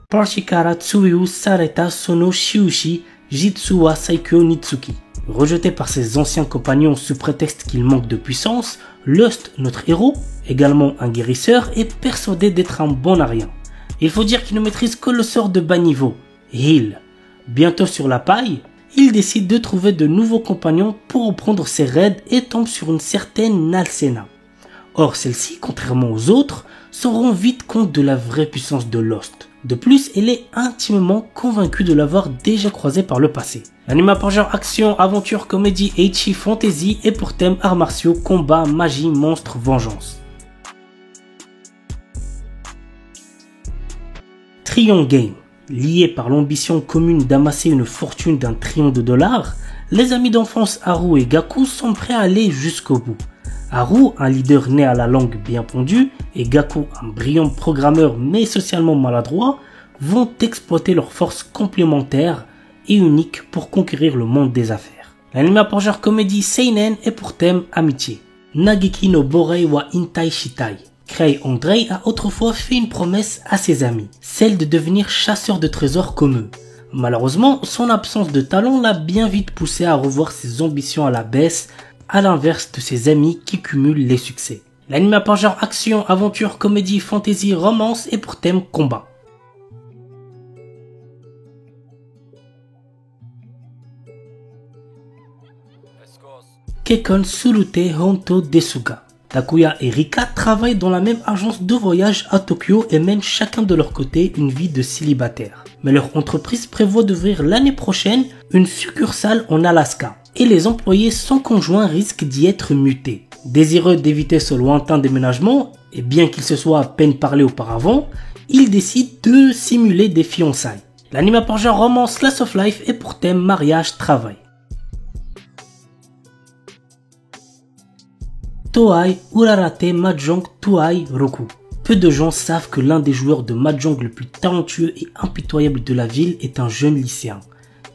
Parshikara Tsuyu Sareta Sono Shiushi Jitsuwa Saikyo Nitsuki. Rejeté par ses anciens compagnons sous prétexte qu'il manque de puissance, Lust, notre héros, également un guérisseur, est persuadé d'être un bon arien. Il faut dire qu'il ne maîtrise que le sort de bas niveau, Heal. Bientôt sur la paille, il décide de trouver de nouveaux compagnons pour reprendre ses raids et tombe sur une certaine Nalsena. Or celle-ci, contrairement aux autres, se rend vite compte de la vraie puissance de Lost. De plus, elle est intimement convaincue de l'avoir déjà croisé par le passé. L'anime pour genre action, aventure, comédie, ecchi, fantasy et pour thème arts martiaux, combat, magie, monstres, vengeance. Trion Game. Liés par l'ambition commune d'amasser une fortune d'1 trillion de dollars, les amis d'enfance Haru et Gaku sont prêts à aller jusqu'au bout. Haru, un leader né à la langue bien pondue, et Gaku, un brillant programmeur mais socialement maladroit, vont exploiter leurs forces complémentaires et uniques pour conquérir le monde des affaires. L'anime pour genre comédie seinen est pour thème amitié. Nageki no Borei wa Intai Shitai. Krei Andrei a autrefois fait une promesse à ses amis, celle de devenir chasseur de trésors comme eux. Malheureusement, son absence de talent l'a bien vite poussé à revoir ses ambitions à la baisse, à l'inverse de ses amis qui cumulent les succès. L'anime par genre action, aventure, comédie, fantasy, romance et pour thème combat. Kekkon Surute Honto Desuga. Takuya et Rika travaillent dans la même agence de voyage à Tokyo et mènent chacun de leur côté une vie de célibataire. Mais leur entreprise prévoit d'ouvrir l'année prochaine une succursale en Alaska. Et les employés sans conjoint risquent d'y être mutés. Désireux d'éviter ce lointain déménagement, et bien qu'ils se soient à peine parlé auparavant, ils décident de simuler des fiançailles. L'anime par genre romance slice of life est pour thème mariage, travail. Toei Urarate Mahjong Tuai Roku. Peu de gens savent que l'un des joueurs de Mahjong le plus talentueux et impitoyable de la ville est un jeune lycéen.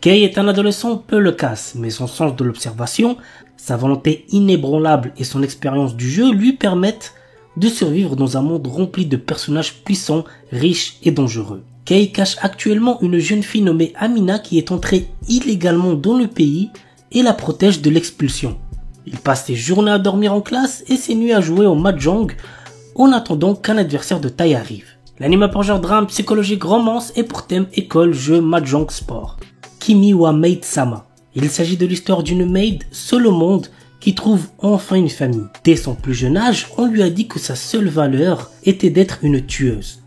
Kei est un adolescent peu loquace, mais son sens de l'observation, sa volonté inébranlable et son expérience du jeu lui permettent de survivre dans un monde rempli de personnages puissants, riches et dangereux. Kei cache actuellement une jeune fille nommée Amina qui est entrée illégalement dans le pays et la protège de l'expulsion. Il passe ses journées à dormir en classe et ses nuits à jouer au Mahjong en attendant qu'un adversaire de taille arrive. L'anime pour genre drame, psychologique, romance et pour thème école, jeu, Mahjong, sport. Kimi wa Maid Sama. Il s'agit de l'histoire d'une maid seule au monde qui trouve enfin une famille. Dès son plus jeune âge, on lui a dit que sa seule valeur était d'être une tueuse.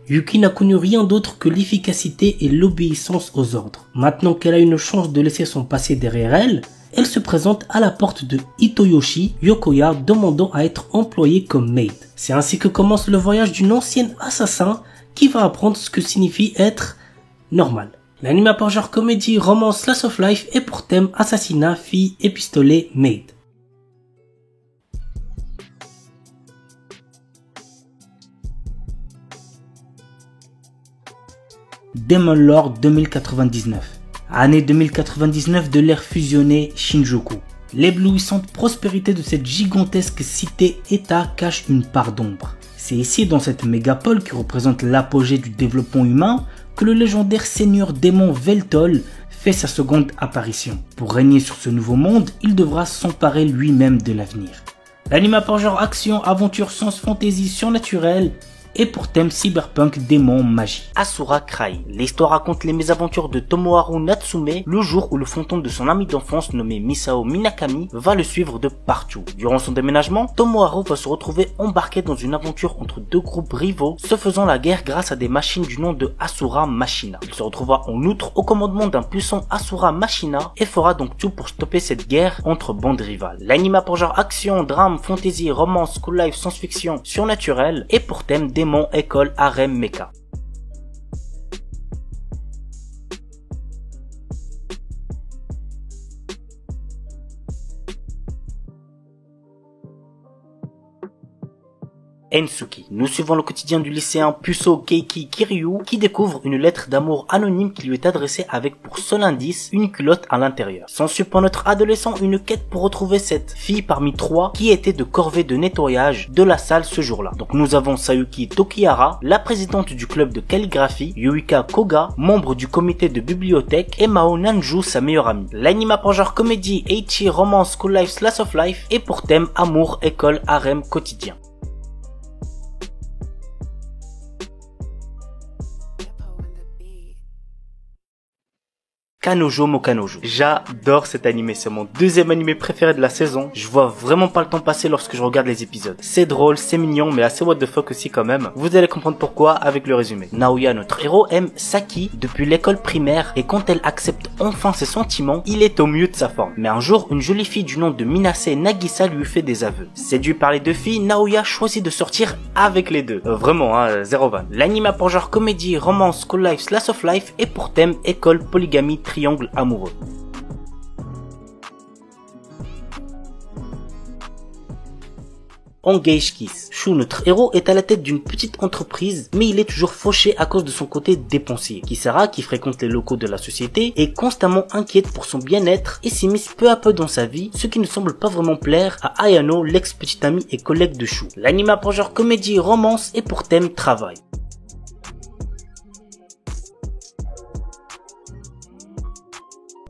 Yuki n'a connu rien d'autre que l'efficacité et l'obéissance aux ordres. Maintenant qu'elle a une chance de laisser son passé derrière elle, elle se présente à la porte de Hitoyoshi Yokoya demandant à être employée comme maid. C'est ainsi que commence le voyage d'une ancienne assassin qui va apprendre ce que signifie être normal. L'anime par genre comédie, romance, slice of life est pour thème assassinat, fille et pistolet, maid. Demon Lord 2099. Année 2099 de l'ère fusionnée Shinjuku. L'éblouissante prospérité de cette gigantesque cité-état cache une part d'ombre. C'est ici, dans cette mégapole qui représente l'apogée du développement humain, que le légendaire seigneur démon Veltol fait sa seconde apparition. Pour régner sur ce nouveau monde, il devra s'emparer lui-même de l'avenir. L'anime par genre action, aventure, science, fantasy, surnaturel et pour thème cyberpunk, démon, magie. Asura Cry. L'histoire raconte les mésaventures de Tomoharu Natsume le jour où le fantôme de son ami d'enfance nommé Misao Minakami va le suivre de partout. Durant son déménagement, Tomoharu va se retrouver embarqué dans une aventure entre deux groupes rivaux se faisant la guerre grâce à des machines du nom de Asura Machina. Il se retrouvera en outre au commandement d'un puissant Asura Machina et fera donc tout pour stopper cette guerre entre bandes rivales. L'anime pour genre action, drame, fantasy, romance, school life, science-fiction, surnaturel et pour thème démon, école, harem, mecha. Ensuki. Nous suivons le quotidien du lycéen puceau Keiki Kiryu qui découvre une lettre d'amour anonyme qui lui est adressée avec pour seul indice une culotte à l'intérieur. S'ensuit pour notre adolescent une quête pour retrouver cette fille parmi 3 qui était de corvée de nettoyage de la salle ce jour-là. Donc nous avons Sayuki Tokihara, la présidente du club de calligraphie, Yuika Koga, membre du comité de bibliothèque, et Mao Nanju, sa meilleure amie. L'anime a pour genre comédie, ecchi, romance, school life, slice of life et pour thème amour, école, harem, quotidien. Kanojo mo Kanojo. J'adore cet animé, c'est mon deuxième animé préféré de la saison. Je vois vraiment pas le temps passer lorsque je regarde les épisodes. C'est drôle, c'est mignon, mais assez what the fuck aussi quand même. Vous allez comprendre pourquoi avec le résumé. Naoya, notre héros, aime Saki depuis l'école primaire et quand elle accepte enfin ses sentiments, il est au mieux de sa forme. Mais un jour, une jolie fille du nom de Minase Nagisa lui fait des aveux. Séduit par les deux filles, Naoya choisit de sortir avec les deux. Vraiment, zéro van. L'anime a pour genre comédie, romance, school life, slice of life et pour thème école, polygamie, triangle amoureux. Engage Kiss. Shu, notre héros, est à la tête d'une petite entreprise, mais il est toujours fauché à cause de son côté dépensier. Kisara, qui fréquente les locaux de la société, est constamment inquiète pour son bien-être et s'immisce peu à peu dans sa vie, ce qui ne semble pas vraiment plaire à Ayano, l'ex-petite amie et collègue de Shu. L'anime a pour genre comédie, romance et pour thème travail.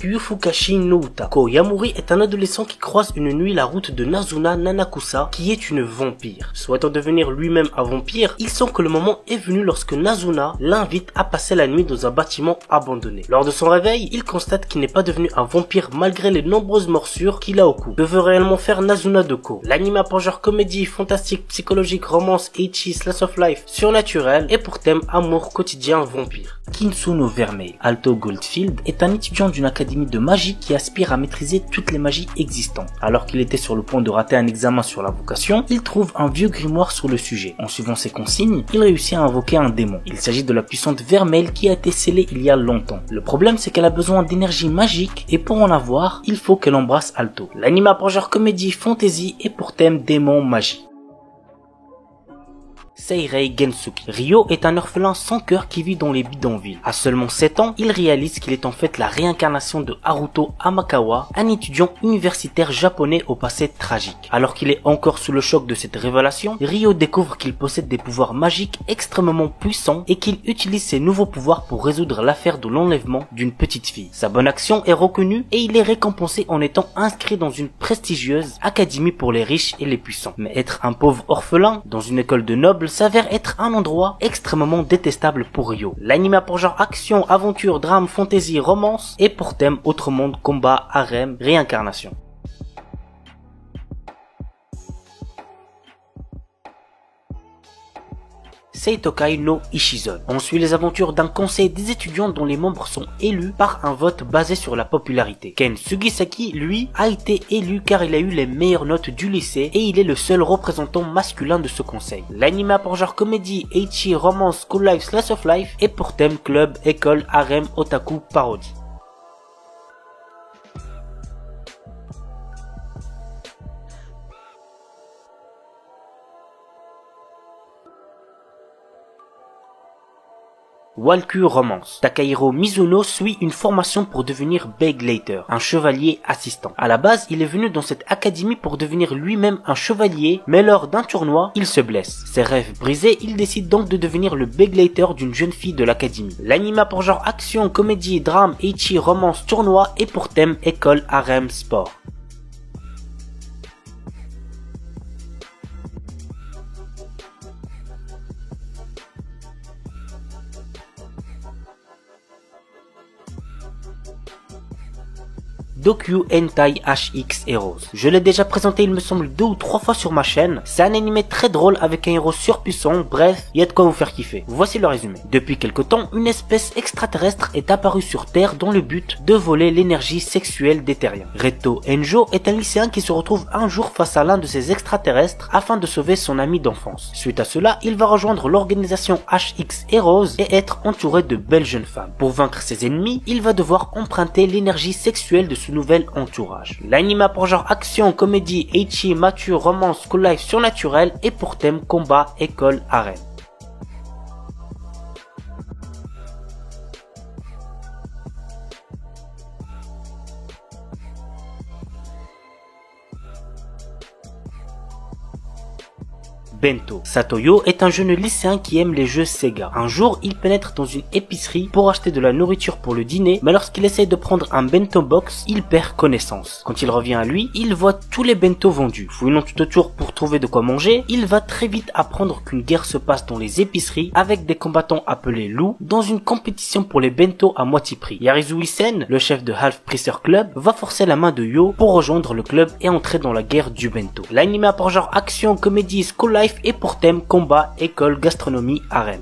Yufukashi no Uta. Ko Yamuri est un adolescent qui croise une nuit la route de Nazuna Nanakusa, qui est une vampire. Souhaitant devenir lui-même un vampire, il sent que le moment est venu lorsque Nazuna l'invite à passer la nuit dans un bâtiment abandonné. Lors de son réveil, il constate qu'il n'est pas devenu un vampire malgré les nombreuses morsures qu'il a au cou. Que veut réellement faire Nazuna de Ko? L'anime a pour genre comédie, fantastique, psychologique, romance, ecchi, slice of life, surnaturel et pour thème amour quotidien vampire. Kinsuno Vermeil. Alto Goldfield est un étudiant d'une académie de magie qui aspire à maîtriser toutes les magies existantes. Alors qu'il était sur le point de rater un examen sur la vocation, il trouve un vieux grimoire sur le sujet. En suivant ses consignes, il réussit à invoquer un démon. Il s'agit de la puissante Vermeil qui a été scellée il y a longtemps. Le problème, c'est qu'elle a besoin d'énergie magique et pour en avoir, il faut qu'elle embrasse Alto. L'anime a pour genre comédie, fantasy et pour thème démon, magie. Seirei Gensuki. Ryo est un orphelin sans cœur qui vit dans les bidonvilles. À seulement 7 ans, il réalise qu'il est en fait la réincarnation de Haruto Amakawa, un étudiant universitaire japonais au passé tragique. Alors qu'il est encore sous le choc de cette révélation, Ryo découvre qu'il possède des pouvoirs magiques extrêmement puissants et qu'il utilise ses nouveaux pouvoirs pour résoudre l'affaire de l'enlèvement d'une petite fille. Sa bonne action est reconnue et il est récompensé en étant inscrit dans une prestigieuse académie pour les riches et les puissants. Mais être un pauvre orphelin dans une école de nobles s'avère être un endroit extrêmement détestable pour Ryo. L'anime a pour genre action, aventure, drame, fantasy, romance et pour thème autre monde, combat, harem, réincarnation. Seitokai no Ishizon. On suit les aventures d'un conseil des étudiants dont les membres sont élus par un vote basé sur la popularité. Ken Sugisaki, lui, a été élu car il a eu les meilleures notes du lycée et il est le seul représentant masculin de ce conseil. L'anime a pour genre comédie, ecchi, romance, school life, slice of life et pour thème club, école, harem, otaku, parodie. Walkure Romance. Takahiro Mizuno suit une formation pour devenir Begleiter, un chevalier assistant. À la base, il est venu dans cette académie pour devenir lui-même un chevalier, mais lors d'un tournoi, il se blesse. Ses rêves brisés, il décide donc de devenir le Begleiter d'une jeune fille de l'académie. L'anime a pour genre action, comédie, drame, ecchi, romance, tournoi et pour thème école, harem, sport. Dokyu Hentai HX Heroes. Je l'ai déjà présenté il me semble 2 ou 3 fois sur ma chaîne. C'est un animé très drôle avec un héros surpuissant, bref, il y a de quoi vous faire kiffer. Voici le résumé. Depuis quelque temps, une espèce extraterrestre est apparue sur Terre dans le but de voler l'énergie sexuelle des terriens. Reto Enjo est un lycéen qui se retrouve un jour face à l'un de ces extraterrestres afin de sauver son ami d'enfance. Suite à cela, il va rejoindre l'organisation HX Heroes et être entouré de belles jeunes femmes. Pour vaincre ses ennemis, il va devoir emprunter l'énergie sexuelle de son ce nouvel entourage. L'anime a pour genre action, comédie, ecchi, mature, romance, school life, surnaturel et pour thème combat, école, harem. Bento. Satoyo est un jeune lycéen qui aime les jeux Sega. Un jour, il pénètre dans une épicerie pour acheter de la nourriture pour le dîner, mais lorsqu'il essaye de prendre un bento box, il perd connaissance. Quand il revient à lui, il voit tous les bento vendus. Fouillant tout autour pour trouver de quoi manger, il va très vite apprendre qu'une guerre se passe dans les épiceries avec des combattants appelés loups dans une compétition pour les bento à moitié prix. Yarizui Sen, le chef de Half Priester Club, va forcer la main de Yo pour rejoindre le club et entrer dans la guerre du bento. L'anime a pour genre action, comédie, school life et pour thème combat, école, gastronomie, harem.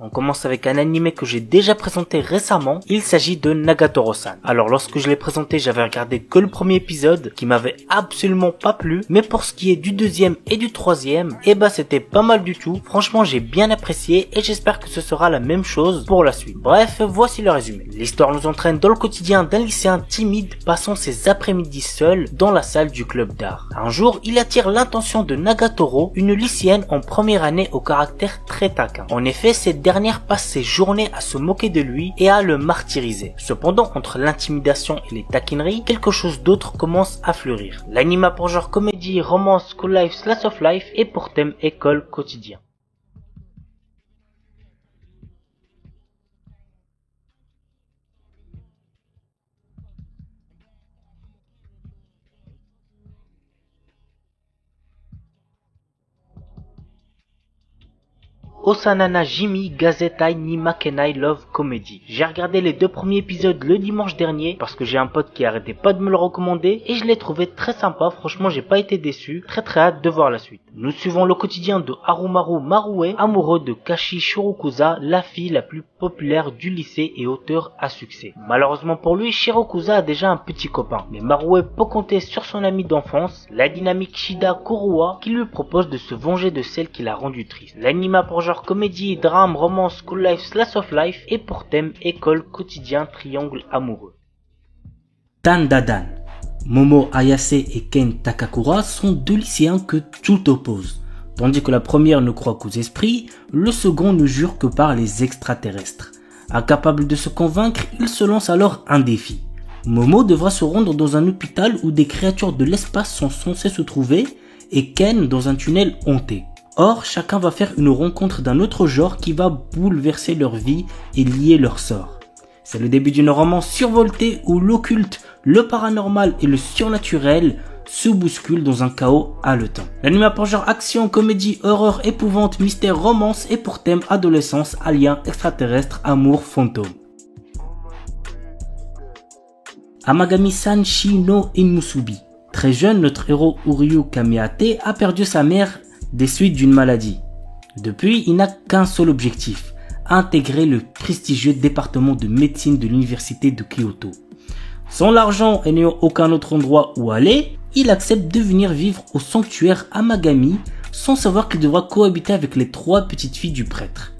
On commence avec un animé que j'ai déjà présenté récemment, il s'agit de Nagatoro-san. Alors lorsque je l'ai présenté, j'avais regardé que le premier épisode qui m'avait absolument pas plu, mais pour ce qui est du deuxième et du troisième, c'était pas mal du tout. Franchement, j'ai bien apprécié et j'espère que ce sera la même chose pour la suite. Bref, voici le résumé. L'histoire nous entraîne dans le quotidien d'un lycéen timide passant ses après-midi seul dans la salle du club d'art. Un jour, il attire l'attention de Nagatoro, une lycéenne en première année au caractère très taquin. En effet, cette dernière passe ses journées à se moquer de lui et à le martyriser. Cependant, entre l'intimidation et les taquineries, quelque chose d'autre commence à fleurir. L'anime a pour genre comédie, romance, school life, slice of life et pour thème école, quotidien. Osanana Jimi Gazetai ni Makenai Love Comedy. J'ai regardé les 2 premiers épisodes le dimanche dernier parce que j'ai un pote qui arrêtait pas de me le recommander et je l'ai trouvé très sympa. Franchement, j'ai pas été déçu. Très hâte de voir la suite. Nous suivons le quotidien de Harumaru Marue, amoureux de Kashi Shirokusa, la fille la plus populaire du lycée et auteur à succès. Malheureusement pour lui, Shirokusa a déjà un petit copain, mais Marue peut compter sur son ami d'enfance, la dynamique Shida Kuruwa, qui lui propose de se venger de celle qui l'a rendu triste. L'anime a pour genre comédie, drame, romance, school life, slice of life et pour thème école, quotidien, triangle amoureux. Tandadan. Momo Ayase et Ken Takakura sont 2 lycéens que tout oppose. Tandis que la première ne croit qu'aux esprits, le second ne jure que par les extraterrestres. Incapable de se convaincre, il se lance alors un défi. Momo devra se rendre dans un hôpital où des créatures de l'espace sont censées se trouver et Ken dans un tunnel hanté. Or, chacun va faire une rencontre d'un autre genre qui va bouleverser leur vie et lier leur sort. C'est le début d'une romance survoltée où l'occulte, le paranormal et le surnaturel se bousculent dans un chaos haletant. L'anime a pour genre action, comédie, horreur, épouvante, mystère, romance et pour thème adolescence, alien, extraterrestre, amour, fantôme. Amagami-san Shi no Inmusubi. Très jeune, notre héros Uryu Kameate a perdu sa mère des suites d'une maladie. Depuis, il n'a qu'un seul objectif, intégrer le prestigieux département de médecine de l'université de Kyoto. Sans l'argent et n'ayant aucun autre endroit où aller, il accepte de venir vivre au sanctuaire Amagami sans savoir qu'il devra cohabiter avec les 3 petites filles du prêtre.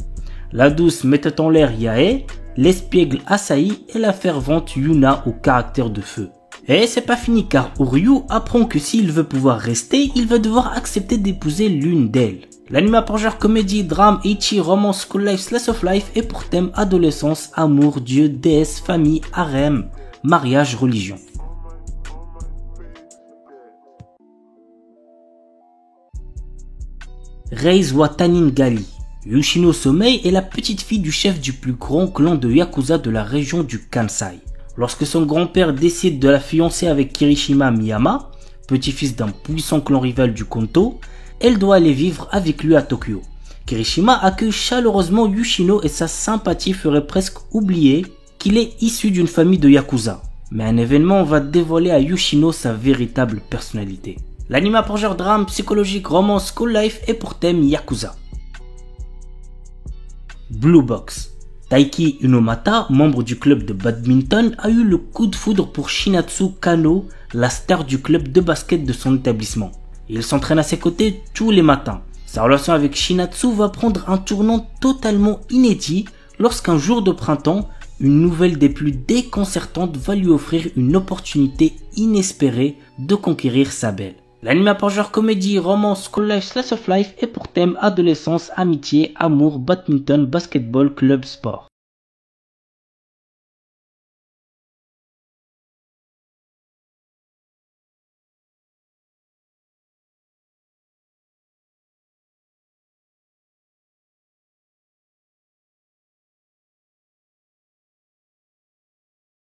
La douce mettait en l'air Yae, l'espiègle Asahi et la fervente Yuna au caractère de feu. Et c'est pas fini car Uryu apprend que s'il veut pouvoir rester, il va devoir accepter d'épouser l'une d'elles. L'anime a pour genre comédie, drame, ecchi, romance, school life, slice of life et pour thème adolescence, amour, dieu, déesse, famille, harem, mariage, religion. Reise Watanin Gali. Yoshino Somei est la petite fille du chef du plus grand clan de Yakuza de la région du Kansai. Lorsque son grand-père décide de la fiancer avec Kirishima Miyama, petit-fils d'un puissant clan rival du Kanto, elle doit aller vivre avec lui à Tokyo. Kirishima accueille chaleureusement Yoshino et sa sympathie ferait presque oublier qu'il est issu d'une famille de Yakuza. Mais un événement va dévoiler à Yoshino sa véritable personnalité. L'anime a pour genre drame, psychologique, romance, school life et pour thème Yakuza. Blue Box. Taiki Inomata, membre du club de badminton, a eu le coup de foudre pour Shinatsu Kano, la star du club de basket de son établissement. Il s'entraîne à ses côtés tous les matins. Sa relation avec Shinatsu va prendre un tournant totalement inédit lorsqu'un jour de printemps, une nouvelle des plus déconcertantes va lui offrir une opportunité inespérée de conquérir sa belle. L'anime a pour genre comédie, romance, school life, slice of life et pour thème adolescence, amitié, amour, badminton, basketball, club, sport.